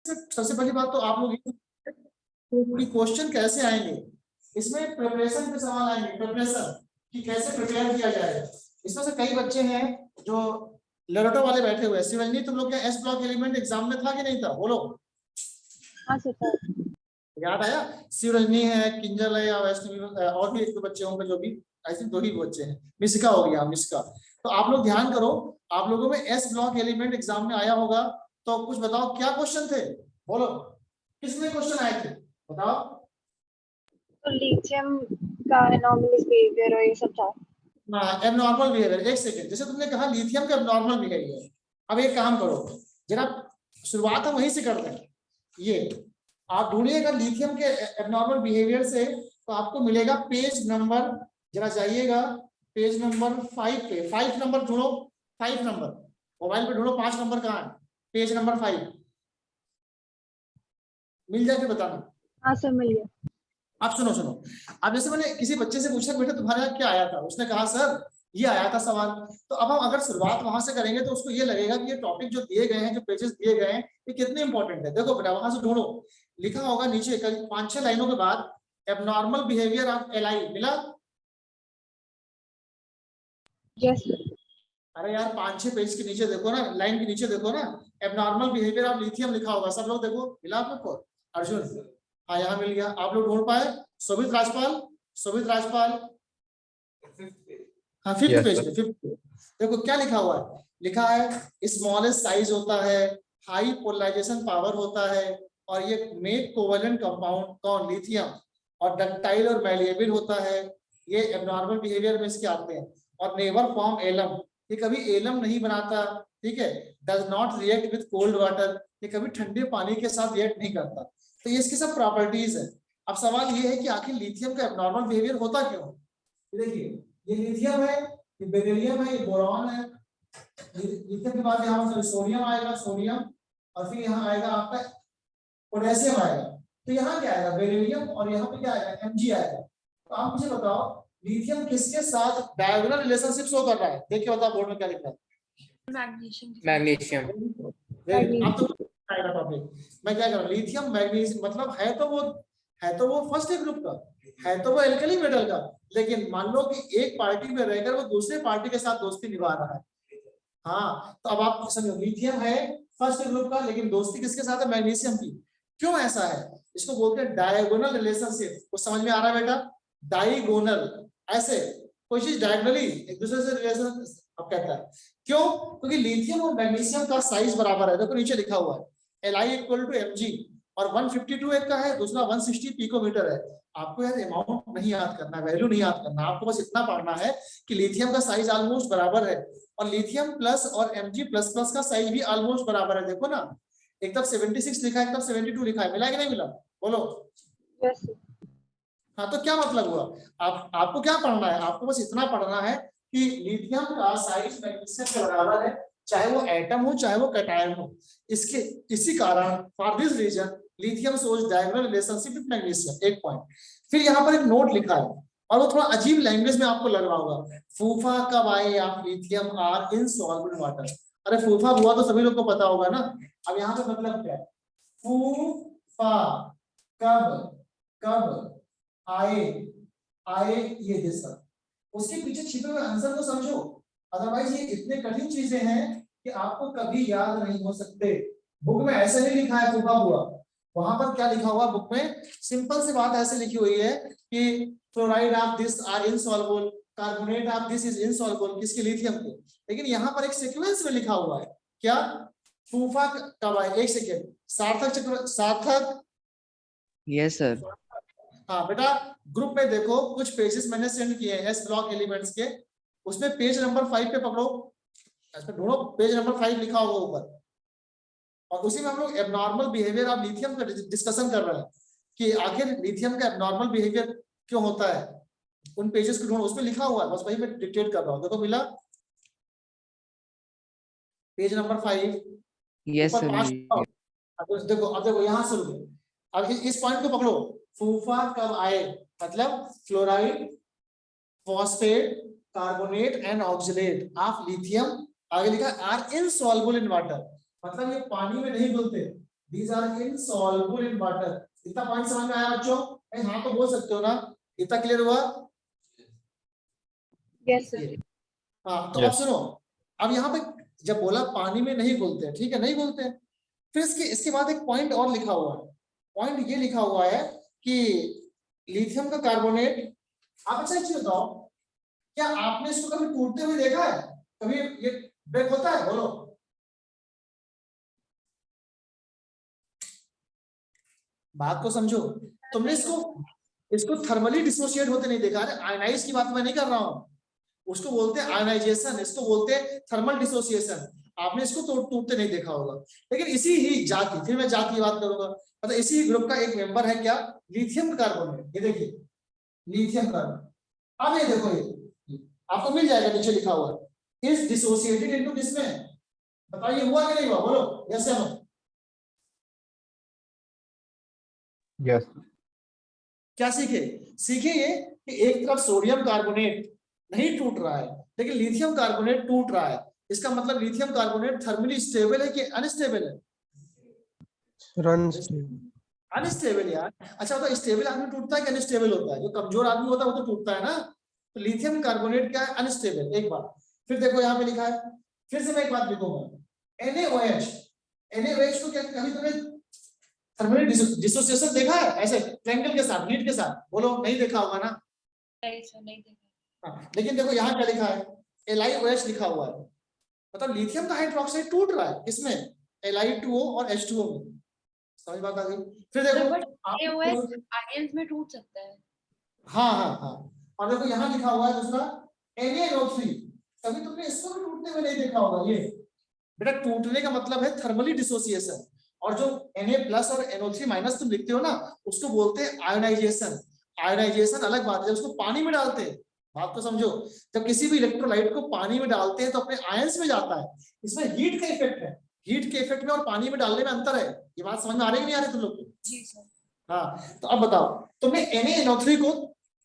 सबसे पहली बात तो आप लोग क्वेश्चन कैसे आएंगे, इसमें प्रिपरेशन के सवाल आएंगे, प्रिपरेशन कि कैसे प्रिपेयर किया जाएगा। इसमें से कई बच्चे हैं जो लड़टो वाले बैठे हुए हैं। शिवरंजनी, तुम लोग क्या एस ब्लॉक एलिमेंट एग्जाम में था कि नहीं था? बोलो। हाँ सर। याद आया? शिवरंजनी है, किंजल है, या वैष्णवी, और भी एक दो बच्चे होंगे जो भी, आई थिंक 2 ही बच्चे हैं। मिस्का हो गया, मिस्का। तो आप लोग ध्यान करो, आप लोगों में एस ब्लॉक एलिमेंट एग्जाम में आया होगा, तो कुछ बताओ क्या क्वेश्चन थे, बोलो किसमें क्वेश्चन आए थे, बताओ। तो लिथियम का एनॉमलीज बिहेवियर और ये सब था। एबनॉर्मल बिहेवियर, एक सेकंड, जैसे तुमने कहा लिथियम का एबनॉर्मल बिहेवियर। अब एक काम करो जरा, शुरुआत हम वहीं से करते हैं। ये आप ढूंढिएगा लिथियम के एबनॉर्मल बिहेवियर से, तो आपको मिलेगा पेज नंबर, जरा जाइएगा पेज नंबर 5 पे। 5 नंबर ढूंढो, 5 नंबर मोबाइल पे ढूंढो, 5 नंबर कहाँ है? पेज नंबर 5 मिल जाए फिर बताना। हाँ सर, मिल गया। आप सुनो सुनो, अब जैसे मैंने किसी बच्चे से पूछा बेटा तुम्हारे यहाँ क्या आया था, उसने कहा सर ये आया था सवाल। तो अब हम अगर शुरुआत वहां से करेंगे तो उसको ये लगेगा कि ये टॉपिक जो दिए गए हैं, जो पेजेस दिए गए हैं, ये कितने इंपॉर्टेंट है। देखो बेटा वहां से ढूंढो, लिखा होगा नीचे 5-6 लाइनों के बाद एबनॉर्मल बिहेवियर ऑफ एलाई, मिला? यस। अरे यार 5-6 पेज के नीचे देखो ना, लाइन के नीचे देखो ना, एबनॉर्मल बिहेवियर ऑफ लिथियम लिखा होगा। सब लोग देखो, मिला आप लोग को? अर्जुन, हाँ यहाँ मिल गया। आप लोग ढूंढ पाए? शोभित राजपाल, शोभित राजपाल, हाँ 5th पेज पे, 5th पे देखो क्या लिखा हुआ है। लिखा है स्मॉलेस्ट साइज होता है, हाई पोलराइजेशन पावर होता है, और ये मेक कोवेलेंट कंपाउंड कौन? लिथियम, और डक्टाइल और मैलिएबल होता है। ये एबनॉर्मल बिहेवियर में इसके आते हैं। और नेवर फॉर्म एलम, ये कभी एलम नहीं बनाता, ठीक है। Does not react with cold water, ये कभी ठंडे पानी के साथ रिएक्ट नहीं करता। तो ये इसकी सब प्रॉपर्टीज है। अब सवाल ये है कि आखिर लिथियम का एबनॉर्मल बिहेवियर होता क्यों? देखिए ये लिथियम है, ये बेरिलियम है, ये बोरॉन है। लिथियम के बाद यहाँ पर सोडियम आएगा, सोडियम, और फिर यहाँ आएगा आपका पोटेशियम आएगा। तो यहाँ क्या आएगा? बेरिलियम, और यहाँ पे क्या आएगा? Mg आएगा। तो आप मुझे बताओ लिथियम किसके साथ डायगोनल रिलेशनशिप शो कर रहा है? देखिए बताओ बोर्ड में क्या लिखा है। मैग्नीशियम। आप तो आएगा टॉपिक। मैं क्या कर रहा हूँ, लिथियम मैग्नीशियम, मतलब है तो वो फर्स्ट ग्रुप का, है तो वो एल्कली मेटल का, लेकिन मान लो कि एक पार्टी में रहकर वो दूसरे पार्टी के साथ दोस्ती निभा रहा है। हाँ तो अब आप समझो, लिथियम है फर्स्ट ग्रुप का, लेकिन दोस्ती किसके साथ है? मैग्नीशियम की। क्यों ऐसा है? इसको बोलते हैं डायगोनल रिलेशनशिप। कुछ समझ में आ रहा है बेटा? डायगोनल, ऐसे कोई चीज डायगोनली एक दूसरे से रिलेशन अब कहता है। क्यों? क्योंकि लिथियम और मैग्नीशियम का साइज बराबर है। देखो नीचे लिखा हुआ है Li इक्वल टू Mg, और 152 एक का है, दूसरा 160 पिकोमीटर है। आपको यार अमाउंट नहीं याद करना, वैल्यू नहीं याद करना, आपको बस इतना पढ़ना है कि लिथियम का साइज ऑलमोस्ट बराबर है, और लिथियम प्लस और Mg प्लस प्लस का साइज भी ऑलमोस्ट बराबर है। देखो ना, एक तरफ 76 लिखा है, एक तरफ 72 लिखा है। मिला कि नहीं मिला? बोलो। यस। हाँ तो क्या मतलब हुआ? आपको क्या पढ़ना है? आपको बस इतना पढ़ना है कि लिथियम का साइज मैग्नीशियम के बराबर है, चाहे वो एटम हो चाहे वो कैटायन हो। इसी कारण for this reason lithium shows diagonal relationship with magnesium. एक पॉइंट। फिर यहाँ पर एक नोट लिखा है, और वो थोड़ा अजीब लैंग्वेज में आपको लग रहा होगा, फूफा कब आए of lithium are insoluble in water. अरे फूफा हुआ तो सभी लोग को पता होगा ना। अब यहाँ पे मतलब क्या है? फूफा कब कब आए, आए ये दिशा, उसके पीछे छिपे हुए आंसर को समझो। अदरवाइज ये इतने कठिन चीजें हैं कि आपको कभी याद नहीं हो सकते। बुक में ऐसे नहीं लिखा है फूफा हुआ, वहां पर क्या लिखा हुआ बुक में? सिंपल सी बात ऐसे लिखी हुई है कि chloride of this are insoluble, carbonate of this is insoluble, किसके? लिथियम के। लेकिन यहाँ पर एक सीक्वेंस में लिखा हुआ है क्या? फूफा कब आए, एक सेकेंड, सार्थक चक्र, सार्थक। Yes sir. हाँ बेटा, ग्रुप में देखो कुछ पेजेस मैंने सेंड किए हैं एस ब्लॉक एलिमेंट्स के, उसमें पेज नंबर 5 पे पकड़ो, इसमें ढूंढो, पेज नंबर 5 लिखा होगा ऊपर, और उसी में हम लोग एबनॉर्मल बिहेवियर ऑफ लिथियम का डिस्कशन कर रहे हैं कि आखिर लिथियम का एबनॉर्मल बिहेवियर क्यों होता है। उन पेजेस को ढूंढो, उसमें लिखा हुआ है, बस वही मैं डिक्टेट कर रहा हूँ। देखो मिला? Page number 5। Yes sir. देखो अब देखो यहाँ से रुको, अब इस पॉइंट को पकड़ो। फूफा कब आए मतलब fluoride, phosphate, carbonate and oxalate of lithium, आगे लिखा आर इनसॉल्युबल इन वाटर, मतलब ये पानी में नहीं घुलते, these are insoluble in water। इतना पॉइंट समझ में आया बच्चों? हाँ तो बोल सकते हो ना, इतना क्लियर हुआ? Yes, sir. हाँ तो अब सुनो, अब यहाँ पे जब बोला पानी में नहीं घुलते हैं, ठीक है, नहीं घुलते हैं, फिर इसके बाद एक पॉइंट और लिखा हुआ है। पॉइंट ये लिखा हुआ है कि लिथियम का कार्बोनेट, आप अच्छा चीज बताओ, क्या आपने इसको कभी टूटते हुए देखा है? कभी ये ब्रेक होता है? बोलो। बात को समझो, तुमने इसको थर्मली डिसोसिएट होते नहीं देखा। अरे आयनाइज की बात मैं नहीं कर रहा हूं, उसको बोलते हैं आयनाइजेशन, इसको बोलते हैं थर्मल डिसोसिएशन। आपने इसको टूटते नहीं देखा होगा। लेकिन इसी ही जाति, फिर मैं जाति की बात करूंगा, मतलब इसी ग्रुप का एक मेंबर है क्या, लिथियम कार्बोनेट। ये देखिए लिथियम कार्बोनेट, अब ये देखो, ये आपको मिल जाएगा, नीचे लिखा हुआ है इज डिसोसिएटेड इनटू किसमें, बताइए हुआ कि नहीं हुआ? बोलो यस या नो। यस। क्या सीखे? सीखे ये कि एक तरफ सोडियम कार्बोनेट नहीं टूट रहा है, लेकिन लिथियम कार्बोनेट टूट रहा है। इसका मतलब लिथियम कार्बोनेट थर्मली स्टेबल है कि अनस्टेबल है? अनस्टेबल यार। अच्छा तो स्टेबल आदमी टूटता है कि अनस्टेबल होता है? जो कमजोर आदमी होता है वो तो टूटता है ना। तो लिथियम कार्बोनेट क्या है? अनस्टेबल। एक बात फिर देखो यहाँ पे लिखा है, फिर से मैं एक बात लिखूंगा, NaOH। NaOH को क्या कभी तुमने थर्मल डिसोसिएशन देखा है ऐसे ट्रायंगल के साथ, नीट के साथ? बोलो नहीं देखा होगा ना। नहीं सर, नहीं देखा। हाँ, लेकिन देखो यहाँ क्या लिखा है, LiOH लिखा हुआ है, मतलब लिथियम का हाइड्रोक्साइड टूट रहा है, किसमें? Li2O और H2O में। समझ बात आ गई? फिर देखो आयंस में टूट सकता है। हाँ हाँ हाँ, और देखो यहाँ लिखा हुआ है दूसरा NaNO3। कभी तुमने इसको भी टूटते हुए नहीं देखा होगा। ये बेटा टूटने का मतलब है थर्मली डिसोसिएशन, और जो Na+ और NO3- तुम लिखते हो ना, उसको बोलते हैं आयोनाइजेशन। आयोनाइजेशन अलग बात है, उसको पानी में डालते हैं। बात को समझो, जब किसी भी इलेक्ट्रोलाइट को पानी में डालते हैं तो अपने आयंस में जाता है। इसमें हीट का इफेक्ट है, हीट के इफेक्ट में और पानी में डालने में अंतर है। ये बात समझ में आ रही है नहीं आ रही तुम लोग को? जी सर। हाँ तो अब बताओ, तुमने NaNO3 को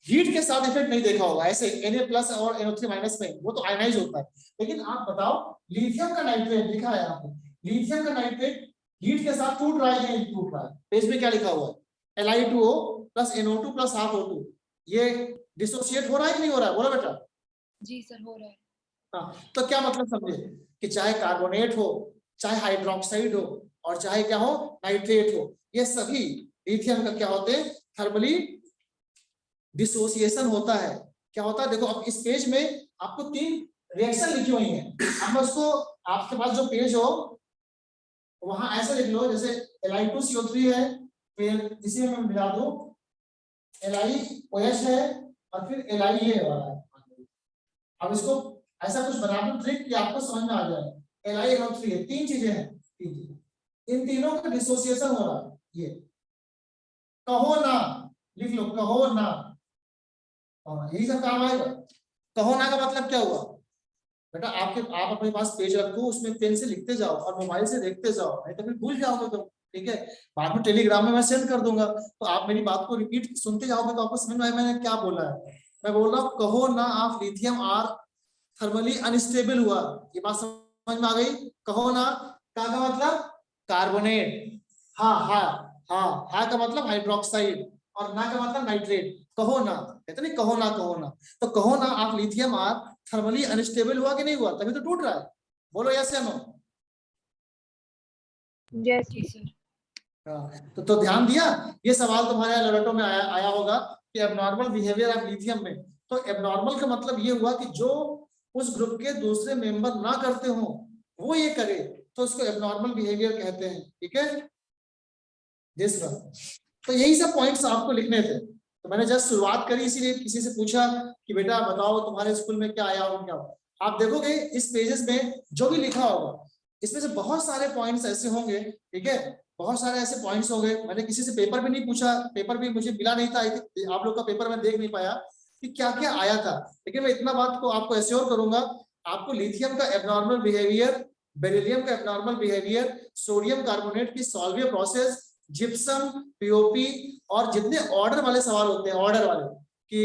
हीट के साथ इफेक्ट नहीं देखा होगा ऐसे Na+ और NO3- में, वो तो आयनाइज होता है। लेकिन आप बताओ लिथियम का नाइट्रेट लिखा है यहाँ पे, लिथियम का नाइट्रेट हीट के साथ टूट रहा है या नहीं टूट रहा है? पेज में क्या लिखा हुआ है, Li2O + NO2 + ½ O2। ये डिसोसिएट हो रहा है कि नहीं हो रहा है? बोलो बेटा। जी सर, हो रहा है। हाँ तो क्या मतलब समझे कि चाहे कार्बोनेट हो, चाहे हाइड्रोक्साइड हो, और चाहे क्या हो नाइट्रेट हो, ये सभी लिथियम का क्या होते हैं, थर्मली डिसोसिएशन होता है। क्या होता है देखो, अब इस पेज में आपको 3 रिएक्शन लिखी हुई हैं। अब मैं उसको, आपके पास जो पेज हो वहां ऐसे लिख लो, जैसे Li2CO3 है, फिर इसी में मैं मिला दूं LiOH है, और फिर LiA वाला है। अब इसको ऐसा कुछ बना दूं ट्रिक कि आपको समझ में आ जाए। LiNO3 है, 3 चीजें हैं, 3 चीजें, इन तीनों का डिसोसिएशन हो रहा है। ये कहो ना, लिख लो कहो ना, यही सब काम आएगा। कहो ना का मतलब क्या हुआ बेटा, आप अपने पास पेज रखो, उसमें पेन से लिखते जाओ और मोबाइल से देखते जाओ, नहीं तो फिर भूल जाओगे तुम। ठीक है, बाद में टेलीग्राम में मैं सेंड कर दूंगा, तो आप मेरी बात को रिपीट सुनते जाओगे तो आपको समझ में आएगा मैंने क्या बोला है। मैं बोल रहा हूँ कहो ना आप लिथियम आर थर्मली अनस्टेबल हुआ, ये बात समझ में आ गई? कहो ना का मतलब कार्बोनेट, हाँ हाँ हाँ, हा का मतलब हाइड्रोक्साइड, और ना का मतलब नाइट्रेट। कहो ना, कहते नहीं कहो ना, कहो ना, तो कहो ना आप लिथियम आर थर्मली अनस्टेबल हुआ कि नहीं हुआ, तभी तो टूट रहा है। बोलो यस या नो। Yes sir. तो ध्यान दिया, ये सवाल तुम्हारे लैबोरेटरी में आया होगा कि एबनॉर्मल बिहेवियर ऑफ लिथियम में। तो एबनॉर्मल का मतलब ये हुआ कि जो उस ग्रुप के दूसरे मेंबर ना करते हो वो ये करे, तो उसको एबनॉर्मल बिहेवियर कहते हैं। ठीक है, तो यही सब पॉइंट्स आपको लिखने थे। तो मैंने जस्ट शुरुआत करी, इसीलिए किसी से पूछा कि बेटा बताओ तुम्हारे स्कूल में क्या आया हो क्या हो। आप देखोगे इस पेजेस में जो भी लिखा होगा, इसमें से बहुत सारे पॉइंट्स ऐसे होंगे, ठीक है, बहुत सारे ऐसे पॉइंट्स होंगे। मैंने किसी से पेपर भी नहीं पूछा, पेपर भी मुझे मिला नहीं था, आप लोग का पेपर मैं देख नहीं पाया कि क्या क्या आया था। लेकिन मैं इतना बात को आपको एश्योर करूंगा, आपको लिथियम का एबनॉर्मल बिहेवियर, बेरिलियम का एबनॉर्मल बिहेवियर, सोडियम कार्बोनेट की सॉल्वेबल प्रोसेस, जिप्सम, पीओपी, और जितने ऑर्डर वाले सवाल होते हैं, ऑर्डर वाले कि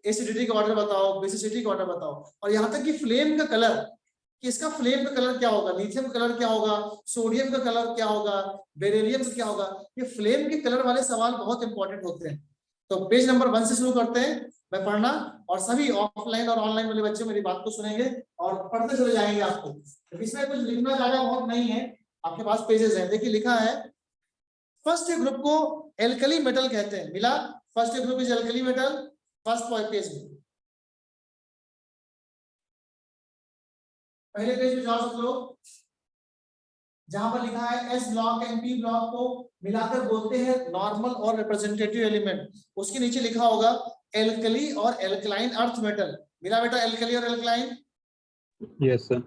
एसिडिटी का ऑर्डर बताओ, बेसिसिटी का ऑर्डर बताओ, और यहाँ तक कि फ्लेम का कलर, कि इसका फ्लेम का कलर क्या होगा, लिथियम का कलर क्या होगा, सोडियम का कलर क्या होगा, बेरिलियम का क्या होगा। ये फ्लेम के कलर वाले सवाल बहुत इंपॉर्टेंट होते हैं। तो पेज नंबर 1 से शुरू करते हैं मैं पढ़ना, और सभी ऑफलाइन और ऑनलाइन वाले बच्चे मेरी बात को सुनेंगे और पढ़ते चले जाएंगे। आपको तो इसमें कुछ लिखना ज्यादा बहुत नहीं है, आपके पास पेजेस हैं। देखिए लिखा है फर्स्ट ग्रुप को एल्कली मेटल कहते हैं, मिला first group is alkali metal, first page में, पहले पेज में जाओ सब लोग, जहां पर लिखा है S block and P block को मिलाकर बोलते हैं नॉर्मल और रिप्रेजेंटेटिव एलिमेंट। उसके नीचे लिखा होगा एल्कली और एल्कलाइन अर्थ मेटल, मिला बेटा एल्कली और एल्कलाइन? Yes sir.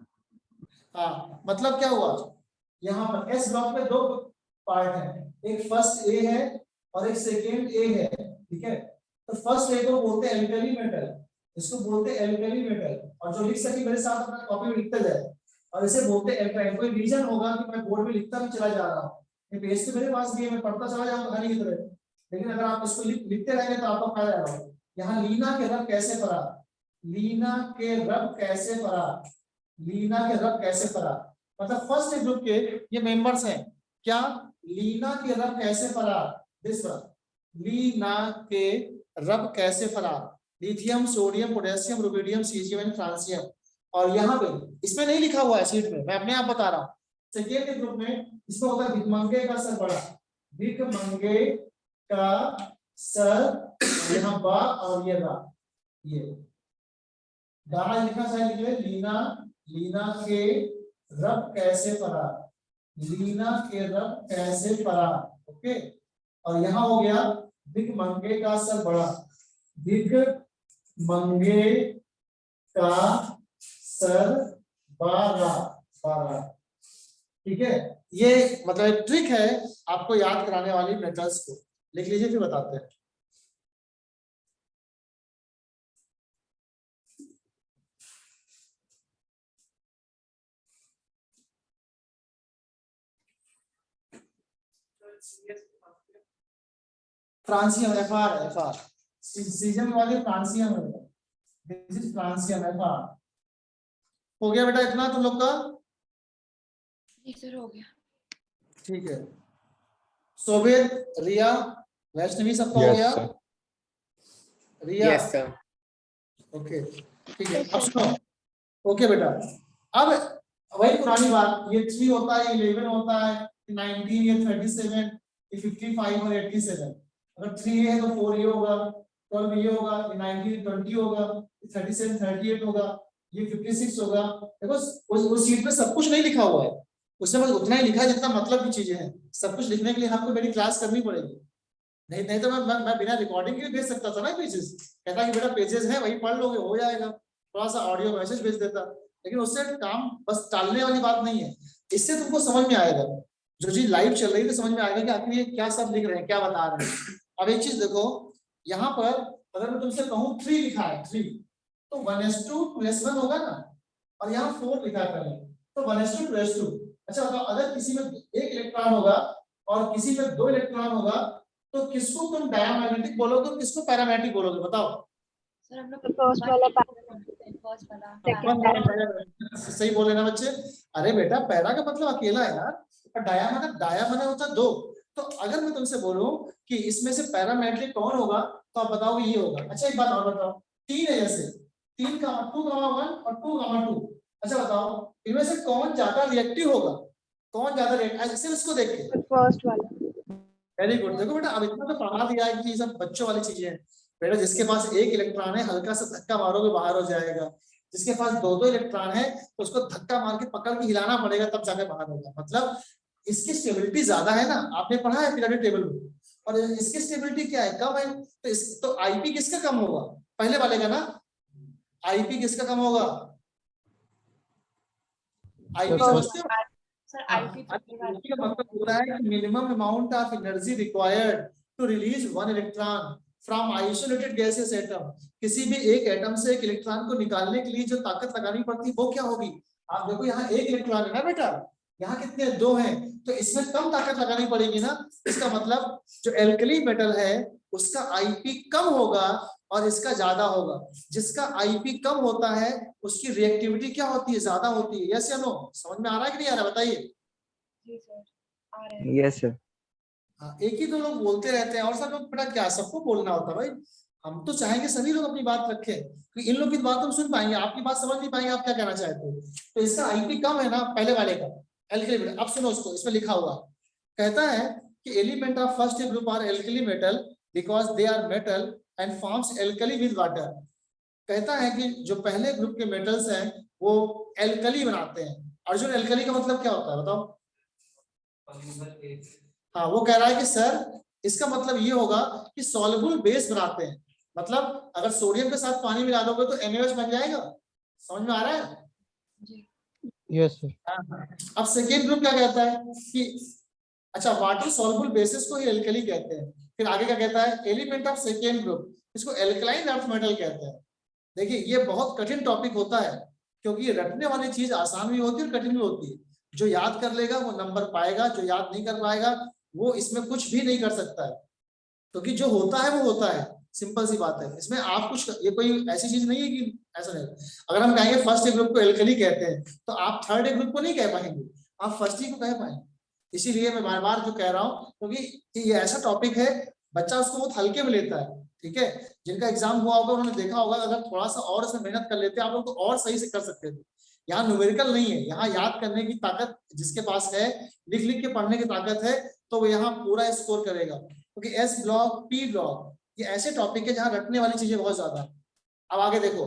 हाँ, मतलब क्या हुआ, यहाँ पर एस ब्लॉक में 2 पार्ट है, एक फर्स्ट ए है और एक सेकेंड ए है, ठीक है। तो फर्स्ट ए को बोलते हैं एल्कली मेटल, इसको बोलते हैं एल्कली मेटल, और जो लिख सके मेरे साथ अपना कॉपी में लिखते जाए, और इसे बोलते हैं एल्काइन। कोई रीजन होगा कि मैं बोर्ड में लिखता भी चला जा रहा हूँ, ये पेज तो मेरे पास भी है, मैं पढ़ता चला जाऊंगा कहानी की तरह, लेकिन अगर आप इसको लिखते रहेंगे तो आपको फायदा होगा। यहाँ लीना के रब कैसे पड़ा, लीना के रब कैसे पड़ा, लीना के रब कैसे पड़ा, मतलब फर्स्ट ग्रुप के ये मेंबर्स हैं क्या, लीना के रब कैसे पड़ा, दिस वन, लीना के रब कैसे पड़ा, lithium, sodium, potassium, rubidium, caesium and francium. और यहाँ पे इसमें नहीं लिखा हुआ है शीट में, मैं अपने आप बता रहा हूँ। सेकेंड ग्रुप में इसको होगा भिकमंगे का सर बड़ा, भिकमंगे का सर, यहाँ बा और ये रा, ये गाना लिखा शायद लिखे लीना, लीना के रब कैसे पड़ा, लीना के रब कैसे पड़ा, ओके। और यहाँ हो गया भिकमंगे का सर बड़ा, भिकमंगे का सर बारा, बारा, ठीक है। ये मतलब एक ट्रिक है आपको याद कराने वाली मेटल्स को, लिख लीजिए फिर बताते हैं। फ्रांसियम एफआर, एफआर सीजन वाले फ्रांसियम है, दिस इज फ्रांसियम एफआर। हो गया बेटा इतना तुम लोग का? सर हो गया। ठीक है, सोवियत, रिया, वैष्णवी सबका हो यस गया? सर। रिया, यस सर। ओके ठीक है। अब सुनो, ओके बेटा, अब वही पुरानी बात, ये 3 होता है, 11 होता है, 19, ये 37, ये 55 और 87। अगर 3 है तो 4 ये होगा, 12 ये होगा, ये 19 20 होगा, 37 38 होगा, ये 56 होगा। देखो उस शीट में सब कुछ नहीं लिखा हुआ है, उसमें बस उतना ही लिखा है जितना मतलब की चीजें हैं। सब कुछ लिखने के लिए आपको मेरी क्लास करनी पड़ेगी, नहीं तो मैं बिना रिकॉर्डिंग के भेज सकता था ना पेजेस, कहता कि बेटा पेजेस है वही पढ़ लोगे हो जाएगा, थोड़ा सा ऑडियो मैसेज भेज देता, लेकिन उससे काम बस टालने वाली बात नहीं है। इससे तुमको समझ में आएगा, जो चीज लाइव चल रही है तो समझ में आएगा कि आखिर ये क्या सब लिख रहे हैं, क्या बता रहे हैं। अब एक चीज देखो, यहाँ पर अगर मैं तुमसे कहूँ 3 लिखा है, 3 तो 1:2 2:1 होगा ना, और यहाँ 4 लिखा है पहले, तो 1:2 2:2। अच्छा बताओ, अगर किसी में 1 इलेक्ट्रॉन होगा और किसी में 2 इलेक्ट्रॉन होगा, तो किसको तुम डायमैग्नेटिक बोलोगे और किसको पैरामैग्नेटिक बोलोगे, बताओ? सर हम लोग फर्स्ट वाला, सेकंड वाला। सही बोले ना बच्चे? अरे बेटा पैरा का मतलब अकेला है यार, और डाया माना होता है 2। तो अगर मैं तुमसे बोलूं कि इसमें से पैरामैग्नेटिक कौन होगा, तो आप बताओगे ये होगा। अच्छा एक बात और बताओ, 3 है जैसे 3 का 2 का 1 और 2 का 2। अच्छा बताओ इनमें से कौन ज्यादा रिएक्टिव होगा, कौन ज्यादा रिएक्टिव, सिर्फ इसको देख के। फर्स्ट वाला। Very good. देखो बेटा अब इतना तो पढ़ा दिया है कि ये सब बच्चों वाली चीजें हैं बेटा। जिसके पास 1 इलेक्ट्रॉन है हल्का सा धक्का मारोगे बाहर हो जाएगा, जिसके पास 2-2 इलेक्ट्रॉन है तो उसको धक्का मार के पकड़ के हिलाना पड़ेगा तब जाके बाहर होगा। मतलब इसकी स्टेबिलिटी ज्यादा है ना, आपने पढ़ा है पीरियोडिक टेबल में, और इसकी स्टेबिलिटी क्या है, कम है। तो आईपी किसका कम होगा, पहले वाले का ना। आईपी किसका कम होगा, आईपी समझते हो? सर आईपी का मतलब होता है कि minimum amount of energy required to release 1 electron from isolated gaseous atom. किसी भी एक एटम से एक इलेक्ट्रॉन को निकालने के लिए जो ताकत लगानी पड़ती है वो क्या होगी। आप देखो यहाँ 1 इलेक्ट्रॉन है ना बेटा, यहाँ कितने 2 हैं, तो इसमें कम ताकत लगानी पड़ेगी ना। इसका मतलब जो एल्कली मेटल है उसका आईपी कम होगा और इसका ज्यादा होगा। जिसका आईपी कम होता है उसकी रिएक्टिविटी क्या होती है, ज्यादा होती है। यस या नो, समझ में आ रहा है कि नहीं आ रहा, बताइए। जी सर, आ रहे हैं। Yes, sir. हाँ, एक ही दो लोग बोलते रहते हैं और सब लोग बेटा क्या सबको बोलना होता है भाई। हम तो चाहेंगे सभी लोग अपनी बात रखें, क्योंकि इन लोग की बात हम सुन पाएंगे, आपकी बात समझ नहीं पाएंगे आप क्या कहना चाहते हो। तो इसका आईपी कम है ना पहले वाले का, एल्कली मेटल। अब सुनो उसको, इसमें लिखा हुआ कहता है कि element of first group are alkali metal because they are metal and forms alkali with water. कहता है कि जो पहले ग्रुप के मेटल्स हैं वो एल्कली बनाते हैं। अर्जुन, एल्कली का मतलब क्या होता है बताओ। हाँ, वो कह रहा है कि सर इसका मतलब ये होगा कि सॉल्युबल बेस बनाते हैं। मतलब अगर सोडियम के साथ पानी मिला दोगे तो NaOH बन जाएगा। समझ में आ रहा है? जी Yes, sir. हाँ। अब सेकेंड ग्रुप क्या कहता है कि अच्छा वाटर सॉल्युबल बेसिस को ही एल्कली कहते हैं। फिर आगे क्या कहता है, एलिमेंट ऑफ सेकेंड ग्रुप इसको एल्कलाइन अर्थ मेटल कहते हैं। देखिए ये बहुत कठिन टॉपिक होता है, क्योंकि ये रटने वाली चीज आसान भी होती है और कठिन भी होती है। जो याद कर लेगा वो नंबर पाएगा, जो याद नहीं कर पाएगा वो इसमें कुछ भी नहीं कर सकता है, क्योंकि जो होता है वो होता है। सिंपल सी बात है, इसमें आप कुछ, ये कोई ऐसी चीज नहीं है कि ऐसा नहीं। अगर हम कहेंगे फर्स्ट ग्रुप को एल्कली कहते हैं तो आप थर्ड ग्रुप को नहीं कह पाएंगे, आप फर्स्ट ही को कह पाएंगे। इसीलिए मैं बार बार जो कह रहा हूँ, क्योंकि ये ऐसा टॉपिक है बच्चा उसको बहुत हल्के में लेता है। ठीक है, जिनका एग्जाम हुआ होगा उन्होंने देखा होगा, अगर थोड़ा सा और इसमें मेहनत कर लेते आप लोग तो और सही से कर सकते थे। यहाँ न्यूमेरिकल नहीं है, यहाँ याद करने की ताकत जिसके पास है, लिख लिख के पढ़ने की ताकत है, तो वो यहाँ पूरा स्कोर करेगा। क्योंकि एस ब्लॉक पी ब्लॉक ये ऐसे टॉपिक है जहाँ रटने वाली चीजें बहुत ज्यादा है। अब आगे देखो,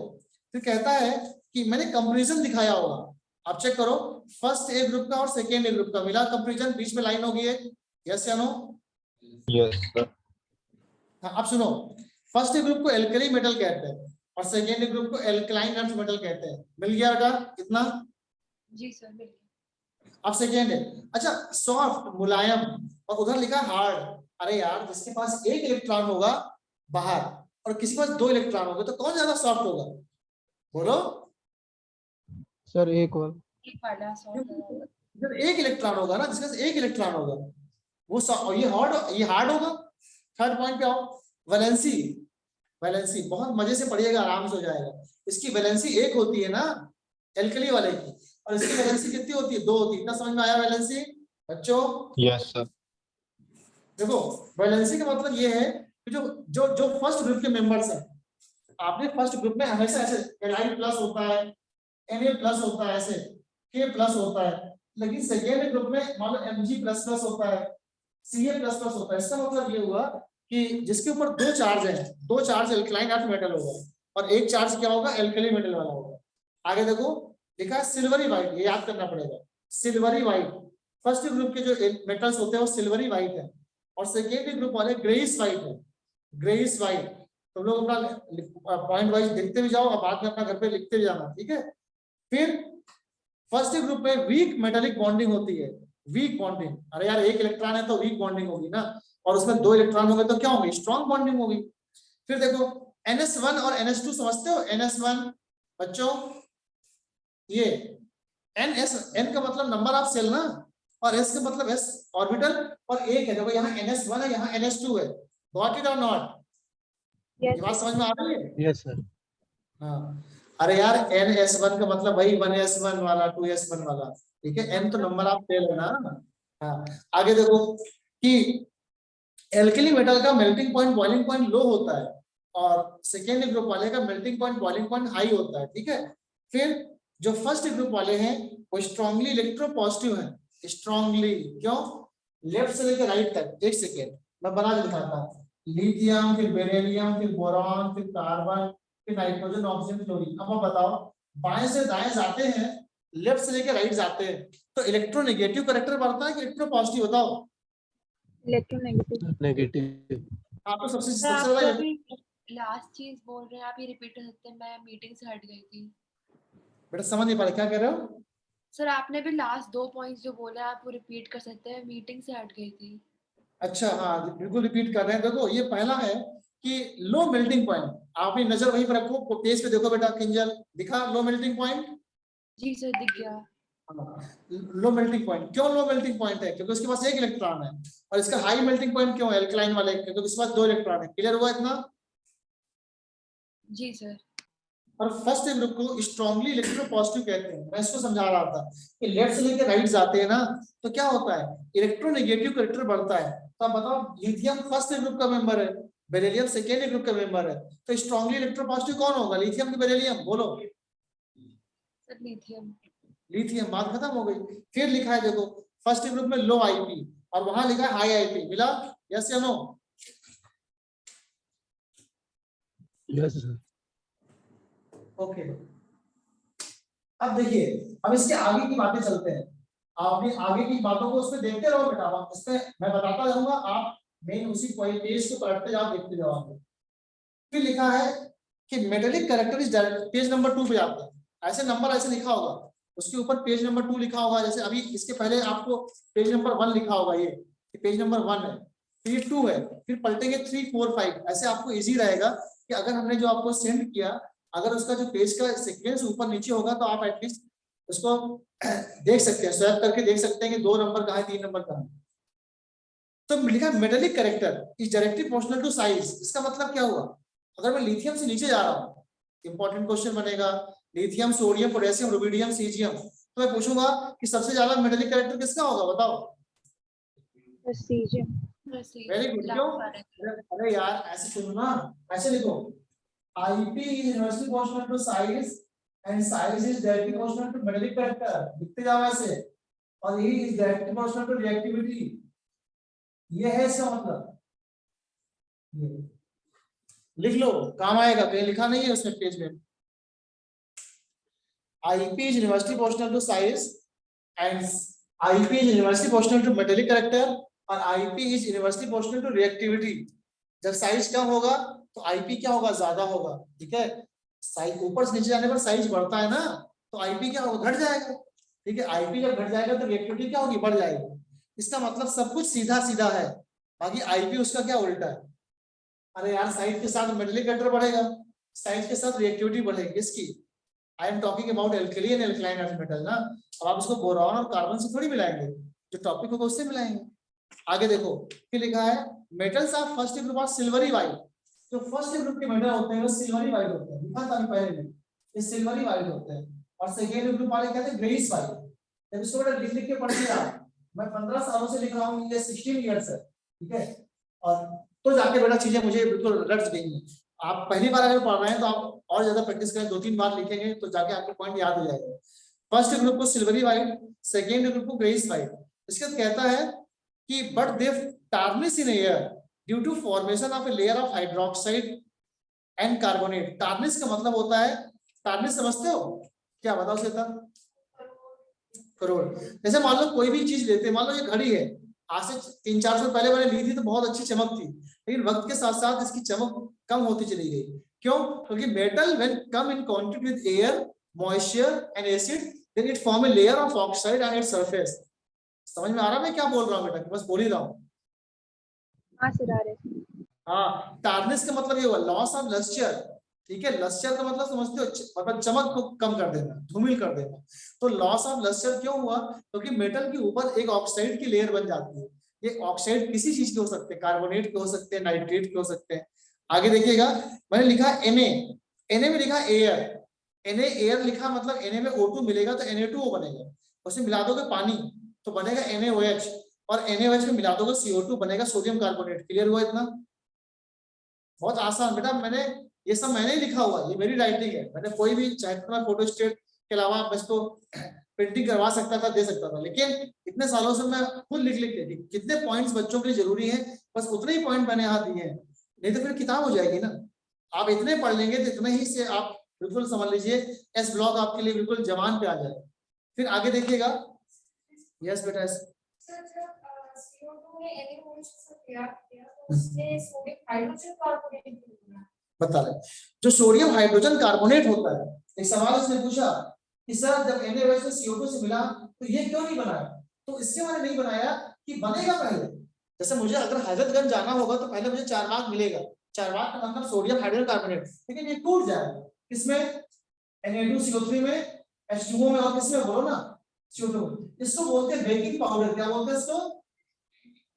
फिर कहता है कि मैंने कंपेरिजन दिखाया होगा, आप चेक करो फर्स्ट ए ग्रुप का और सेकेंड ए ग्रुप का मिला कंपेरिजन, बीच में लाइन होगी एक। यस या नो? Yes, sir. हाँ, अब सुनो, फर्स्ट ग्रुप को एल्कली मेटल कहते हैं और सेकेंड ग्रुप को एल्कलाइन अर्थ मेटल कहते हैं। मिल गया बेटा इतना? जी सर, मिल गया। अब सेकेंड है, अच्छा सॉफ्ट मुलायम, और उधर लिखा हार्ड। अरे यार जिसके पास एक इलेक्ट्रॉन होगा बाहर और किसी के पास दो इलेक्ट्रॉन होगा तो कौन ज्यादा सॉफ्ट होगा, बोलो। Sir, एक और. एक वाला सॉल्व करा। जब एक इलेक्ट्रॉन होगा ना, जिसके पास एक इलेक्ट्रॉन होगा वो और ये हार्ड होगा। थर्ड पॉइंट पे आओ, वैलेंसी। वैलेंसी बहुत मजे से पढ़िएगा, आराम से हो जाएगा। इसकी वैलेंसी एक होती है ना एल्कली वाले की, और इसकी वैलेंसी कितनी होती है, दो होती है। इतना समझ में आया वैलेंसी बच्चों? Yes, sir. देखो वैलेंसी का मतलब ये है कि जो जो जो फर्स्ट ग्रुप के मेंबर्स हैं, आपने फर्स्ट ग्रुप में हमेशा ऐसे Li प्लस होता है, Na प्लस होता है, ऐसे K प्लस होता है। लेकिन सेकेंड ग्रुप में मान लो Mg प्लस प्लस होता है, Ca प्लस प्लस होता है। इसका मतलब ये हुआ कि जिसके ऊपर दो चार्ज है, दो चार्ज एल्कलाइन अर्थ मेटल होगा और एक चार्ज क्या होगा, एल्कली मेटल वाला होगा। आगे देखो लिखा है सिल्वरी व्हाइट, ये याद करना पड़ेगा। सिल्वरी व्हाइट, फर्स्ट ग्रुप के जो मेटल्स होते हैं वो सिल्वरी व्हाइट है और सेकेंड ग्रुप वाले ग्रेइश व्हाइट है। ग्रेइश व्हाइट, तो लोग अपना पॉइंट वाइज देखते भी जाओ और बाद में अपना घर पे लिखते भी जाना, ठीक है। फिर फर्स्ट ग्रुप में वीक मेटालिक बॉन्डिंग होती है, वीक बॉन्डिंग। अरे यार एक इलेक्ट्रॉन है तो वीक बॉन्डिंग होगी ना, और उसमें दो इलेक्ट्रॉन होंगे तो क्या होगी, स्ट्रॉन्ग बॉन्डिंग होगी। फिर देखो NS1 और NS2 समझते हो? NS1 बच्चों, ये N का मतलब नंबर ऑफ सेल ना, और S का मतलब S ऑर्बिटल, और एक है देखो यहाँ NS1 है, यहाँ NS2 है। गॉट इट और नॉट? ये बात समझ में आ रही है? Yes, sir. हाँ, अरे यार NS1 का मतलब वही 1S1 वाला 2S1 वाला, ठीक है। N तो नंबर ऑफ सेल है ना। हाँ, आगे देखो कि एल्कली मेटल का मेल्टिंग पॉइंट बॉइलिंग पॉइंट लो होता है और सेकेंड ग्रुप वाले का melting point boiling point high होता है, ठीक है। फिर जो फर्स्ट ग्रुप वाले हैं वो स्ट्रांगली इलेक्ट्रोपॉजिटिव हैं। स्ट्रांगली क्यों, लेफ्ट से लेकर राइट तक। एक सेकेंड मैं बना के दिखाता हूँ। लिथियम, फिर बेरिलियम, फिर बोरॉन, फिर कार्बन, फिर नाइट्रोजन, ऑक्सीजन, क्लोरीन। अब आप बताओ बाएं से दाएं जाते हैं, लेफ्ट से लेकर राइट जाते हैं, तो इलेक्ट्रोनेगेटिव कैरेक्टर बढ़ता है कि इलेक्ट्रोपॉजिटिव? बताओ। इलेक्ट्रोनेगेटिव। Negative. आपको सबसे सर सबसे आप जो ज्यादा अभी लास्ट चीज बोल रहे हैं आप ये रिपीट कर सकते हैं? मैं मीटिंग से हट गई थी। बेटा समझ नहीं पा रहे क्या कह रहे हो? सर आपने भी लास्ट 2 पॉइंट्स जो बोले आप वो रिपीट कर सकते हैं? मीटिंग से हट गई थी। अच्छा हाँ बिल्कुल रिपीट कर रहे हैं। देखो ये पहला है कि लो मेल्टिंग पॉइंट, आप अपनी नजर वहीं पर रखो, पेज पे देखो बेटा, किंजल दिखा लो मेल्टिंग पॉइंट। जी सर, दिख गया। लो मेल्टिंग पॉइंट, क्यों लो मेल्टिंग पॉइंट है? क्योंकि उसके पास एक इलेक्ट्रॉन है। और इसका हाई मेल्टिंग पॉइंट क्यों है एल्कलाइन वाले? क्योंकि उसके पास दो इलेक्ट्रॉन है। क्लियर हुआ इतना? जी सर। और फर्स्ट ग्रुप को स्ट्रांगली इलेक्ट्रोपॉजिटिव कहते हैं। मैं इसको समझा रहा था कि लेफ्ट से लेकर राइट जाते हैं ना, तो क्या होता है, इलेक्ट्रोनेगेटिव करैक्टर बढ़ता है। तो आप बताओ, लिथियम फर्स्ट ग्रुप का मेंबर है, बेरिलियम सेकेंड ग्रुप का मेंबर है, तो स्ट्रांगली इलेक्ट्रोपॉजिटिव कौन होगा, लिथियम की बेरिलियम? बोलो। Sir lithium. लिथियम, बात खत्म हो गई। फिर लिखा है देखो, फर्स्ट ग्रुप में लो आईपी और वहां लिखा है हाई आईपी, मिला? यस या नो? Yes sir. ओके, अब देखिए, अब इसके आगे की बातें चलते हैं। आप भी आगे की बातों को उसमें देखते रहो बेटा, आप इसमें मैं बताता जाऊंगा, आप मेन उसी पेज को पलटते जाओ, देखते जाओ आगे। फिर लिखा है कि metallic character is direct, page number 2 पे जाते हैं। ऐसे नंबर ऐसे लिखा होगा, उसके ऊपर पेज नंबर 2 लिखा होगा। जैसे अभी इसके पहले आपको पेज नंबर 1 लिखा होगा, ये पेज नंबर 1 है, तो ये 2 है, फिर पलटेंगे 3 4 5। ऐसे आपको इजी रहेगा कि अगर हमने जो आपको सेंड किया, अगर उसका जो पेज का सीक्वेंस ऊपर नीचे होगा तो आप एटलीस्ट उसको देख सकते हैं, स्वैप करके देख सकते हैं कि 2 नंबर कहाँ है, 3 नंबर कहाँ है। तो लिखा metallic character is directly proportional to size. इसका मतलब क्या हुआ, अगर मैं लिथियम से नीचे जा रहा हूँ, इंपॉर्टेंट क्वेश्चन बनेगा, lithium, sodium, potassium, rubidium, caesium, तो मैं पूछूंगा कि सबसे ज्यादा मेटेलिक कैरेक्टर किसका होगा, बताओ। सीजियम। वेरी गुड, क्यों? अरे यार ऐसे सुनो ना, ऐसे लिखो, IP is inversely proportional to size and size is directly proportional to metallic character, लिखते जाओ ऐसे, और E is directly proportional to reactivity। ये है इसका मतलब, ये लिख लो, काम आएगा, कहीं लिखा नहीं है उसमें पेज में। IP is inversely proportional to size and IP is inversely proportional to metallic character और IP is inversely proportional to reactivity। जब साइज कम होगा तो IP क्या होगा, ज्यादा होगा, ठीक है। साइज ऊपर से नीचे जाने पर साइज बढ़ता है ना, तो IP क्या होगा, घट जाएगा, ठीक है। IP जब घट जाएगा तो रिएक्टिविटी क्या होगी, बढ़ जाएगी। इसका मतलब सब कुछ सीधा सीधा है, बाकी IP उसका क्या उल्टा है। अरे यार, साइज के साथ मेटेलिक कैरेक्टर बढ़ेगा, साइज के साथ रिएक्टिविटी बढ़ेगी इसकी। I am talking about alkali and alkaline earth metal ना। अब आप इसको बोरॉन और कार्बन से थोड़ी मिलाएंगे, जो टॉपिक होगा उससे मिलाएंगे। आगे देखो, फिर लिखा है metals of first group are silvery white. जो फर्स्ट ग्रुप के मेटल होते हैं वो सिल्वरी वाइट होते हैं, लिखा था पहले भी, ये सिल्वरी वाइट होते हैं। और सेकेंड ग्रुप वाले कहते हैं ग्रेइश वाइट। जब इसको बेटा लिख लिख के पढ़िए आप, मैं 15 सालों से लिख रहा हूँ, ये 16 इयर्स है, ठीक है। और तो जाके बेटा चीजें मुझे बिल्कुल रट गई। आप पहली बार अगर पढ़ रहे हैं तो आप और ज्यादा प्रैक्टिस करें, 2-3 बार लिखेंगे तो जाके आपको पॉइंट याद हो जाएगा। फर्स्ट ग्रुप को सिल्वरी वाइट, सेकेंड ग्रुप को ग्रेइश वाइट। इसके बाद कहता है कि but they tarnish in air due to formation of a layer of hydroxide and carbonate. Tarnish का मतलब होता है, टार्निश समझते हो क्या, बताओ श्वेता? करोड़। जैसे मान लो कोई भी चीज लेते हैं, मान लो ये घड़ी है, आज से 3-4 साल पहले मैंने ली थी तो बहुत अच्छी चमक थी, लेकिन वक्त के साथ साथ इसकी चमक कम होती चली गई। क्यों? क्योंकि metal when come in contact with air, moisture and acid, then it form a layer of oxide on its surface. समझ में आ रहा है मैं क्या बोल रहा हूँ बेटा, बस बोल ही रहा हूँ। हाँ सर, आ रहे। हाँ, टार्निश का मतलब ये हुआ लॉस ऑफ लस्चर, ठीक है। लस्चर का मतलब समझते हो, मतलब चमक को कम कर देना, धूमिल कर देना। तो लॉस ऑफ लस्चर क्यों हुआ? क्योंकि मेटल के ऊपर एक ऑक्साइड की लेयर बन जाती है। ये ऑक्साइड किसी चीज के हो सकते हैं, कार्बोनेट के हो सकते हैं, नाइट्रेट के हो सकते हैं। आगे देखिएगा, मैंने लिखा Na, Na में लिखा एयर, Na एयर लिखा, मतलब Na में O2 मिलेगा तो Na2O बनेगा, उसमें मिला दोगे पानी तो बनेगा NaOH, और NaOH में मिला दोगे CO2 बनेगा सोडियम कार्बोनेट। क्लियर हुआ इतना? बहुत आसान बेटा, ये सब मैंने ही लिखा हुआ, ये मेरी राइटिंग है। मैंने कोई भी, चाहे अपना फोटो स्टेट के अलावा मैं इसको प्रिंटिंग करवा सकता था, दे सकता था, लेकिन इतने सालों से मैं खुद लिख लिख के कितने पॉइंट्स बच्चों के लिए जरूरी है, बस उतने ही पॉइंट मैंने यहाँ दिए हैं, नहीं तो फिर किताब हो जाएगी ना। आप इतने पढ़ लेंगे तो इतने ही से आप बिल्कुल समझ लीजिए एस ब्लॉक आपके लिए बिल्कुल जवान पे आ जाए। फिर आगे देखिएगा, यस बेटा, बता रहे, जो सोडियम हाइड्रोजन कार्बोनेट होता है, एक सवाल उसने पूछा कि सर जब NaOH में CO2 से मिला तो ये क्यों नहीं बनाया? तो इससे मैंने नहीं बनाया कि बनेगा पहले। जैसे मुझे अगर हजरतगंज जाना होगा तो पहले मुझे चारबाग मिलेगा, चारबाग का मतलब सोडियम हाइड्रोजन कार्बोनेट, लेकिन ये टूट जाएगा किसमें, Na2CO3 में, H2O में, और किसमें बोलो ना, CO2 में। इसको बोलते हैं बेकिंग पाउडर। क्या बोलते हैं इसको?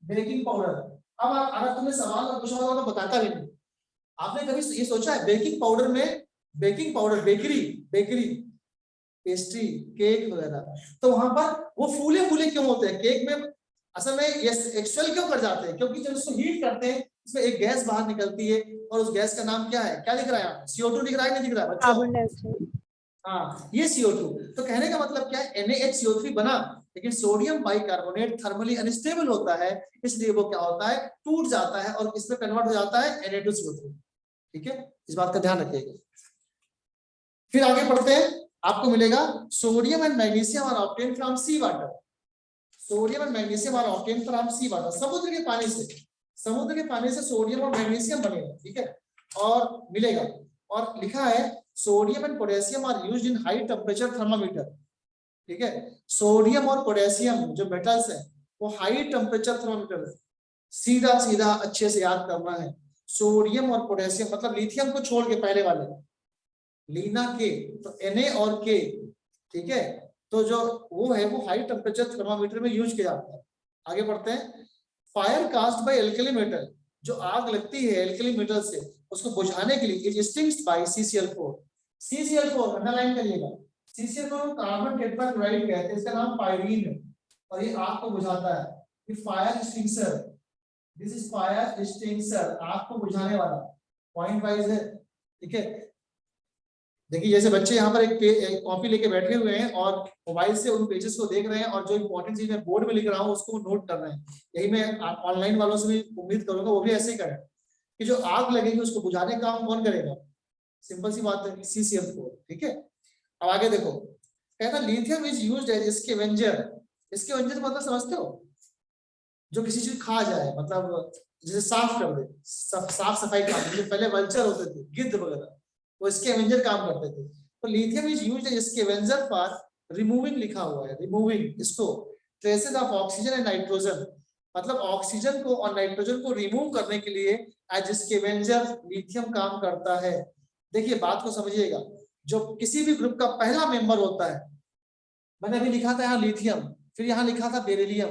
Baking powder. अब अगर तुमने सवाल पूछा होगा तो बताता भी नहीं। आपने कभी ये सोचा है बेकिंग पाउडर में, baking powder, bakery bakery pastry cake वगैरह, तो वहां पर वो फूले फूले क्यों होते हैं केक में? असल में ये एक्सुअल क्यों कर जाते हैं? क्योंकि जब इसको हीट करते हैं इसमें एक गैस बाहर निकलती है और उस गैस का नाम क्या है? क्या दिख रहा है यहाँ? CO2 दिख रहा है, नहीं दिख रहा है बच्चों? Carbon dioxide. हाँ, ये CO2। तो कहने का मतलब क्या है, NaHCO3 बना, लेकिन सोडियम बाइकार्बोनेट थर्मली अनस्टेबल होता है, इसलिए वो क्या होता है, टूट जाता है और इसमें कन्वर्ट हो जाता है Na2CO3। ठीक है, इस बात का ध्यान रखिएगा। फिर आगे पढ़ते हैं, आपको मिलेगा sodium and magnesium are obtained from sea water. Sodium and magnesium are obtained from sea water, समुद्र के पानी से, समुद्र के पानी से सोडियम और मैग्नीशियम बनेगा। ठीक है, और मिलेगा, और लिखा है sodium and potassium are used in high temperature thermometer. ठीक है, सोडियम और पोटेशियम जो मेटल्स है वो हाई टेम्परेचर थर्मामीटर है। सीधा सीधा अच्छे से याद करना है, सोडियम और पोटेशियम मतलब लिथियम को छोड़ के पहले वाले लीना के, तो Na और K। ठीक है, तो जो वो है वो हाई टेम्परेचर थर्मामीटर में यूज किया जाता है। आगे बढ़ते हैं, fire cast by alkali metal, जो आग लगती है एल्कली मेटल से उसको बुझाने के लिए is extinguished bye CCl4। CCl4 underline करिएगा, CCl4 कार्बन टेट्राक्लोराइड कहते हैं, इसका नाम पायरीन है और ये आग को बुझाता है। ये fire extinguisher, this is fire extinguisher, आग को बुझाने वाला, पॉइंट वाइज है। ठीक है, देखिए जैसे बच्चे यहाँ पर एक कॉपी लेके बैठे हुए हैं और मोबाइल से उन पेजेस को देख रहे हैं और जो इंपॉर्टेंट चीज मैं बोर्ड में लिख रहा हूँ उसको नोट कर रहे हैं। यही मैं ऑनलाइन वालों से भी उम्मीद करूंगा वो भी ऐसे ही करें कि जो आग लगेगी उसको बुझाने का काम कौन करेगा? सिंपल सी बात है, CCl4। ठीक है, अब आगे देखो, कहता lithium is used as scavenger. Scavenger मतलब समझते हो? जो किसी चीज खा जाए, मतलब जैसे साफ कर दे, साफ सफाई का, जो पहले वल्चर होते थे गिद्ध वगैरह, वो स्कैवेंजर काम करते थे। तो lithium is used as scavenger for removing, लिखा हुआ है रिमूविंग, इसको traces of oxygen and nitrogen, मतलब ऑक्सीजन को और नाइट्रोजन को रिमूव करने के लिए एज स्कैवेंजर लिथियम काम करता है। देखिए बात को समझिएगा, जो किसी भी ग्रुप का पहला मेंबर होता है, मैंने अभी लिखा था यहाँ लिथियम, फिर यहाँ लिखा था बेरिलियम,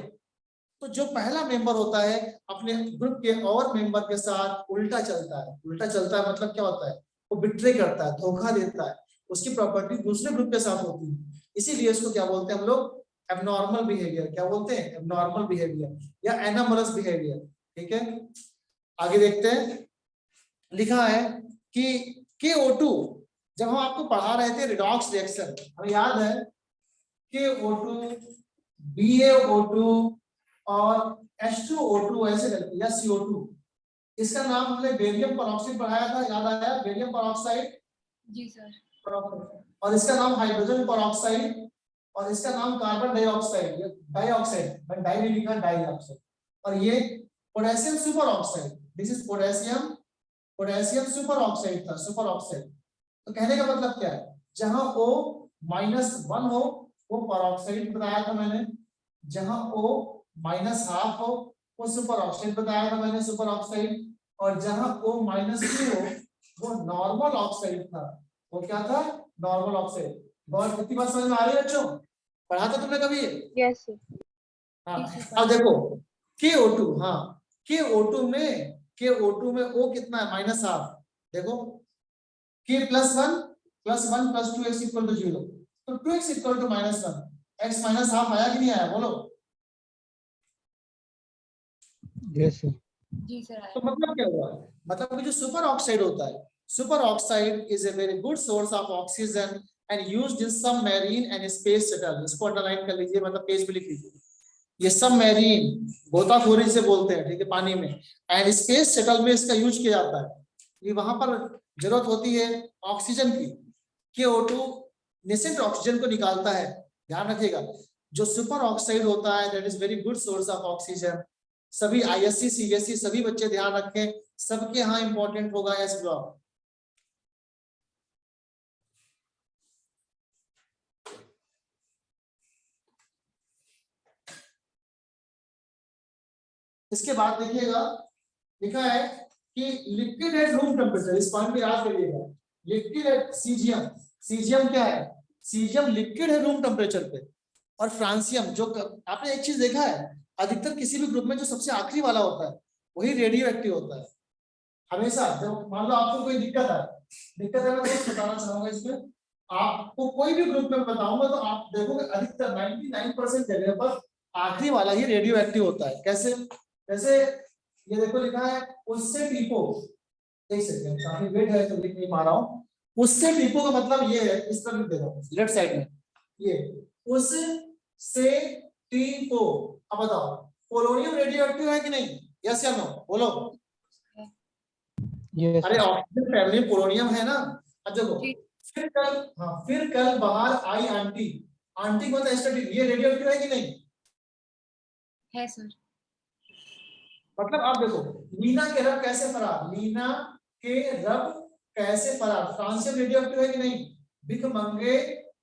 तो जो पहला मेंबर होता है अपने ग्रुप के और मेंबर के साथ उल्टा चलता है। उल्टा चलता है मतलब क्या होता है? वो बिट्रे करता है, धोखा देता है, उसकी प्रॉपर्टी दूसरे ग्रुप के साथ होती है, इसीलिए इसको क्या बोलते हैं हम लोग? Abnormal behaviour. क्या बोलते हैं? एबनॉर्मल बिहेवियर या एनामरस बिहेवियर। ठीक है, आगे देखते हैं, लिखा है कि KO2, जब हम आपको पढ़ा रहे थे रिडॉक्स रिएक्शन, हमें याद है KO2, BaO2 और H2O2 ऐसे करके, या CO2, इसका नाम हमने बेरियम परऑक्साइड पढ़ाया था, याद आया? Barium peroxide. जी सर। और इसका नाम हाइड्रोजन परऑक्साइड, और इसका नाम कार्बन डाइऑक्साइड, डाइऑक्साइड, मैं डाई नहीं लिखा, डाइऑक्साइड। और ये potassium super oxide, this is potassium, potassium super oxide था, सुपर ऑक्साइड। तो कहने का मतलब क्या है? जहां O-1 हो वो परऑक्साइड बताया था मैंने, जहां O-½ हो वो सुपर ऑक्साइड बताया था मैंने, सुपर ऑक्साइड, और जहां O-2 हो वो नॉर्मल ऑक्साइड था। वो क्या था? Normal oxide. बहुत कितनी बात समझ में आ रही है बच्चों? पढ़ा था तुमने कभी? Yes sir. हाँ, अब देखो KO2, हाँ KO2 में O कितना है? -½ देखो, K +1 +1 +2 x = 0, तो 2x = -1, x -½ आया कि नहीं आया? बोलो। Yes sir. जी सर। तो मतलब क्या हुआ? मतलब कि जो सुपर ऑक्साइड होता है, super oxide is a very good source of oxygen and used in submarine and space shuttle. इसको अंडरलाइन कर लीजिए, मतलब पेज पे लिख लीजिए, ये सबमरीन गोताखोरी से बोलते हैं, ठीक है, पानी में, एंड स्पेस शटल में इसका यूज किया जाता है। ये वहां पर जरूरत होती है ऑक्सीजन की, KO2 नेसेंट ऑक्सीजन को निकालता है। ध्यान रखिएगा, जो सुपर ऑक्साइड होता है that is very good source of oxygen. सभी ISC CSC सभी बच्चे ध्यान रखें, सबके यहाँ इंपॉर्टेंट होगा एस ब्लॉक। इसके बाद देखिएगा, लिखा है कि लिक्विड एट रूम टेम्परेचर, इस पॉइंट पे याद करिएगा, लिक्विड एट सीजियम, सीजियम क्या है? सीजियम लिक्विड है रूम टेम्परेचर पे, और फ्रांसियम, जो आपने एक चीज देखा है, अधिकतर किसी भी ग्रुप में जो सबसे आखिरी वाला होता है वही रेडियो एक्टिव होता है। हमेशा जब मान लो आपको कोई दिक्कत है मैं कुछ बताना चाहूंगा इसमें। आपको कोई भी ग्रुप में बताऊंगा तो आप देखोगे अधिकतर 99% जगह पर आखिरी वाला ही रेडियो एक्टिव होता है। कैसे? जैसे ये देखो लिखा है उससे टीपो, एक सेकंड काफी वेट है तो लिख नहीं पा रहा हूँ। उससे टीपो का मतलब ये है, इस पर लिख दे रहा हूँ लेफ्ट साइड में, ये उससे टीपो। अब बताओ पोलोनियम रेडियो एक्टिव है कि नहीं? यस या नो बोलो। Yes. अरे ऑक्सीजन फैमिली पोलोनियम है ना। अब देखो जी। फिर कल बाहर आई आंटी, आंटी को मतलब ये रेडियो एक्टिव है कि नहीं? है सर। मतलब आप देखो लीना के रब कैसे फरार, लीना के रब कैसे फरार, फ्रांसियम रेडियो एक्टिव है कि नहीं?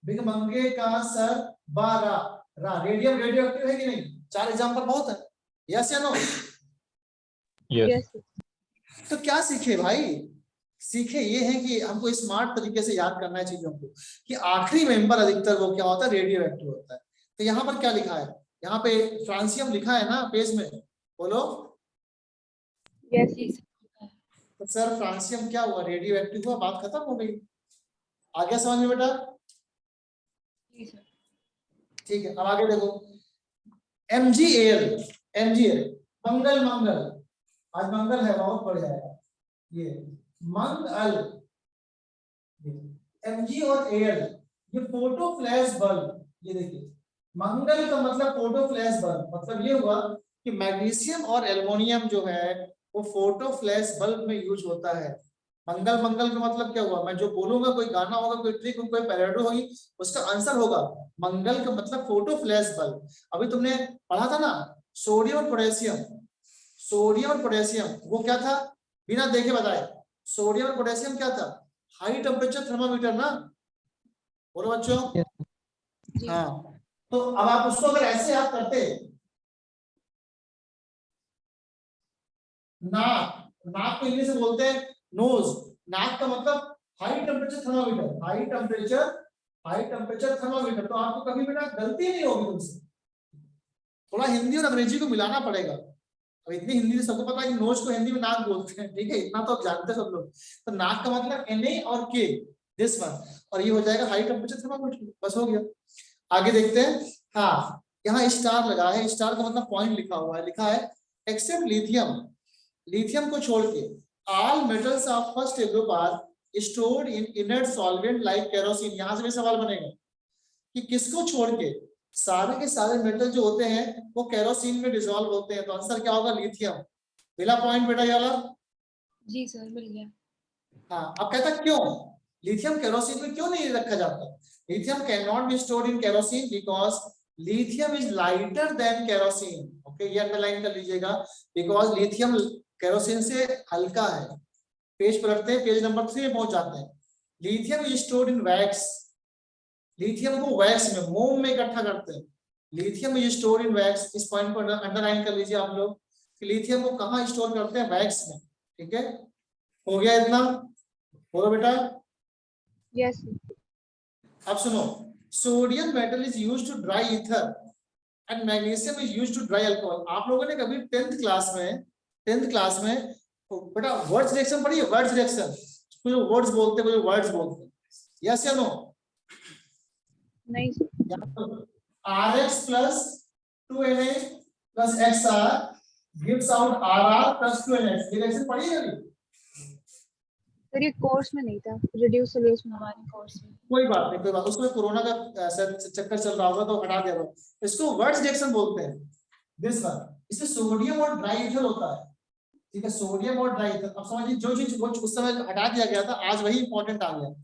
भिखमंगे का सर बारा रा, रेडियम रेडियो एक्टिव है कि नहीं? 4 एग्जांपल बहुत है। यस या नो? Yes. तो क्या सीखे भाई? सीखे ये है कि हमको स्मार्ट तरीके से याद करना है चीजों को, कि आखिरी मेंबर अधिकतर वो क्या होता है, रेडियो एक्टिव होता है। तो यहाँ पर क्या लिखा है, यहाँ पे फ्रांसियम लिखा है ना पेज में, बोलो। यस तो सर फ्रांसियम क्या हुआ, रेडियो एक्टिव हुआ, बात खत्म हो गई। आगे समझ में बेटा? ठीक है, अब आगे देखो MgAl मंगल, आज मंगल है, बहुत बढ़िया है ये मंगल। Mg और Al ये फोटो फ्लैश बल्ब, ये देखिए मंगल का मतलब फोटो फ्लैश बल्ब, मतलब ये हुआ कि मैग्नीशियम और एल्युमिनियम जो है वो फोटो फ्लैश बल्ब में यूज होता है। मंगल का मतलब क्या हुआ, मैं जो बोलूंगा कोई गाना होगा, कोई ट्रिक, कोई पैराडो होगी, उसका आंसर होगा मंगल का मतलब फोटो फ्लैश बल्ब। अभी तुमने पढ़ा था ना सोडियम और पोटेशियम, वो क्या था बिना देखे बताए? सोडियम और पोटेशियम क्या था? हाई टेम्परेचर थर्मामीटर ना, बोलो बच्चों। हाँ, तो अब आप उसको अगर ऐसे याद करते, नाक को इंग्लिश में बोलते हैं नोज, नाक का मतलब हाई टेम्परेचर थर्मामीटर, तो आपको कभी बेटा गलती नहीं होगी तुमसे। थोड़ा हिंदी और अंग्रेजी को मिलाना पड़ेगा। अब इतनी हिंदी से सबको पता है कि नोज को हिंदी में नाक बोलते हैं, ठीक है, इतना तो आप जानते हैं सब लोग। तो नाक का मतलब Na और K, दिस वन, और ये हो जाएगा हाई टेम्परेचर थर्मामीटर, बस हो गया। आगे देखते हैं। हाँ, यहाँ स्टार लगा है, स्टार का मतलब पॉइंट लिखा हुआ है, लिखा है एक्सेप्ट लिथियम को छोड़ के all metals of first group are stored in inert solvent like kerosene. यहाँ से भी सवाल बनेगा कि किसको छोड़ के सारे के सारे मेटल जो होते हैं वो केरोसिन में डिसॉल्व होते हैं, तो आंसर क्या होगा? लिथियम। मिला पॉइंट बेटा ये वाला? जी सर मिल गया। हाँ, अब कहता क्यों लिथियम केरोसिन में क्यों नहीं रखा जाता? Lithium can not be stored in kerosene because lithium is lighter than kerosene. Okay, ये अंडरलाइन कर लीजिएगा, बिकॉज लिथियम केरोसिन से हल्का है। पेज पलटते हैं, पेज नंबर 3 में पहुंच जाते हैं। Lithium is stored in wax, lithium को वैक्स में, मोम में इकट्ठा करते हैं। Lithium is stored in wax, इस पॉइंट को अंडरलाइन कर लीजिए आप लोग कि लिथियम को कहाँ स्टोर करते हैं? वैक्स में। ठीक है, हो गया इतना? बोलो बेटा। यस। अब सुनो, sodium metal is used to dry ether and magnesium is used to dry alcohol. आप लोगों ने कभी 10th क्लास में बेटा वर्ड्स रिएक्शन पढ़ी है? वर्ड्स रिएक्शन, कुछ वर्ड्स बोलते हैं, कुछ वर्ड्स बोलते हैं, यस या नो? नहीं sir. Rx plus 2Na plus XR gives out Rr plus 2NX। ये रिएक्शन पढ़ी है कभी? सर ये कोर्स में नहीं था, रिड्यूस सोल्यूशन हमारे कोर्स में। कोई बात नहीं, उसमें कोरोना का चक्कर चल रहा होगा तो हटा दिया। इसको वर्ड्स रिएक्शन बोलते हैं, दिस वन। इसमें सोडियम और ड्राई ईथर होता है, ठीक है, सोडियम और ड्राई ईथर। अब समझिए जो चीज वो उस समय हटा दिया गया था, आज वही इंपॉर्टेंट आ गया।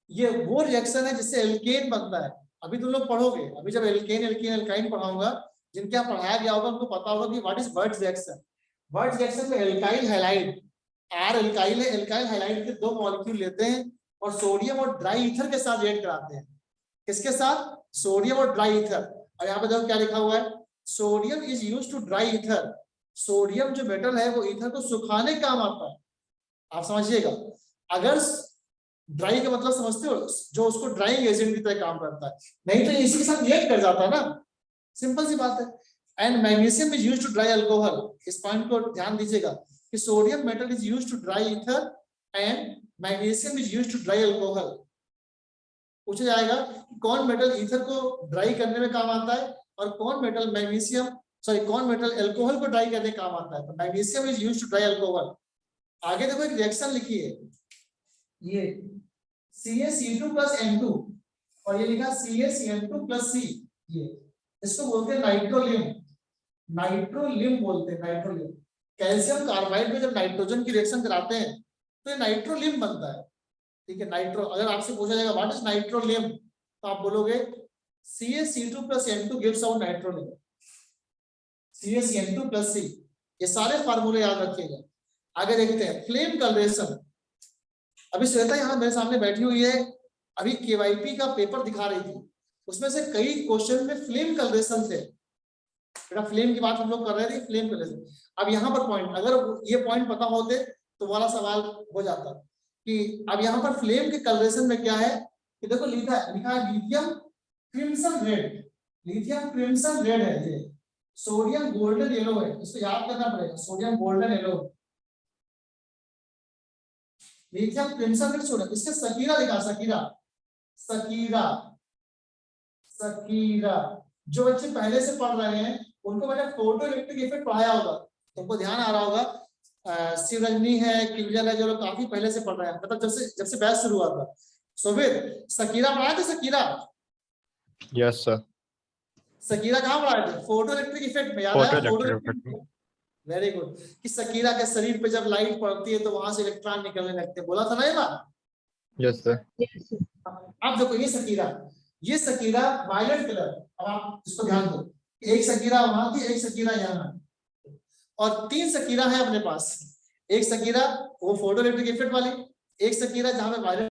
ये वो रिएक्शन है जिससे एल्केन बनता है। अभी तुम लोग पढ़ोगे, अभी जब एल्केन एल्काइन पढ़ाऊंगा, जिनके यहाँ पढ़ाया गया होगा उनको पता होगा कि what is words reaction. Words reaction में एल्काइल हैलाइड, आर एल्काइल है, एल्काइल हैलाइड के 2 मॉलिक्यूल लेते हैं और सोडियम और ड्राई ईथर के साथ रिएक्ट कराते हैं। किसके साथ? सोडियम और ड्राई ईथर। और यहाँ पे देखो क्या लिखा हुआ है, sodium is used to dry ether. Sodium जो मेटल है वो ईथर को सुखाने काम आता है। आप समझिएगा, अगर ड्राई का मतलब समझते हो, जो उसको ड्राइंग एजेंट की तरह काम करता है, नहीं तो इसी के साथ रिएक्ट कर जाता है ना, सिंपल सी बात है। And magnesium is used to dry alcohol. इस पॉइंट को ध्यान दीजिएगा, कि sodium metal is used to dry ether and magnesium is used to dry alcohol. पूछा जाएगा कि कौन मेटल ईथर को ड्राई करने में काम आता है और कौन मेटल मैग्नीशियम कौन मेटल अल्कोहल को ड्राई करने में काम आता है। तो magnesium is used to dry alcohol. आगे देखो एक रिएक्शन लिखी है, ये CaC2+N2 और ये लिखा CaCN2+C, ये इसको बोलते हैं नाइट्रोलियम। नाइट्रोलियम बोलते हैं, नाइट्रोलियम। कैल्शियम कार्बाइड में जब नाइट्रोजन की रिएक्शन कराते हैं तो ये नाइट्रोलियम बनता है। ठीक है, नाइट्रो, अगर आपसे पूछा जाएगा व्हाट इज नाइट्रोलियम, तो आप बोलोगे CaC2+N2 गिव्स आउट नाइट्रोलियम, CaCN2+C। ये सारे फार्मूले याद रखिएगा। आगे देखते हैं फ्लेम कलरेशन। अभी श्वेता यहाँ मेरे सामने बैठी हुई है, अभी KYP का पेपर दिखा रही थी, उसमें से कई क्वेश्चन में फ्लेम कलरेशन थे। बेटा फ्लेम की बात हम लोग कर रहे थे, फ्लेम कलरेशन। अब यहाँ पर पॉइंट, अगर ये पॉइंट पता होते तो वाला सवाल हो जाता कि अब यहाँ पर फ्लेम के कलरेशन में क्या है कि देखो लिखा है lithium crimson red. Lithium crimson red है, ये सोडियम गोल्डन येलो है, इसको याद करना पड़ेगा, sodium golden yellow. Lithium crimson red sodium, इसके सकीरा लिखा, सकीरा सकीरा सकीरा। जो बच्चे पहले से पढ़ रहे हैं उनको मैंने फोटो इलेक्ट्रिक इफेक्ट पढ़ाया होगा, तुमको ध्यान आ रहा होगा। शिवरंजनी है, किंजल है, जो लोग काफी पहले से पढ़ रहे हैं, मतलब जब से बैच शुरू हुआ था। सोबिर सकीरा पढ़ाए थे, सकीरा? Yes sir. सकीरा कहाँ पढ़ाए थे? फोटो इलेक्ट्रिक इफेक्ट में, याद आया? Very good. कि सकीरा के शरीर पे जब लाइट पड़ती है तो वहां से इलेक्ट्रॉन निकलने लगते हैं, बोला था ना ये बात? Yes sir. आप देखो ये सकीरा वायलेट कलर। अब आप इसको ध्यान दो, एक सकीरा वहां थी, एक सकीरा यहाँ, और 3 सकीरा है अपने पास। एक सकीरा वो फोटो इलेक्ट्रिक इफेक्ट वाली, एक सकीरा जहां पे वायलेट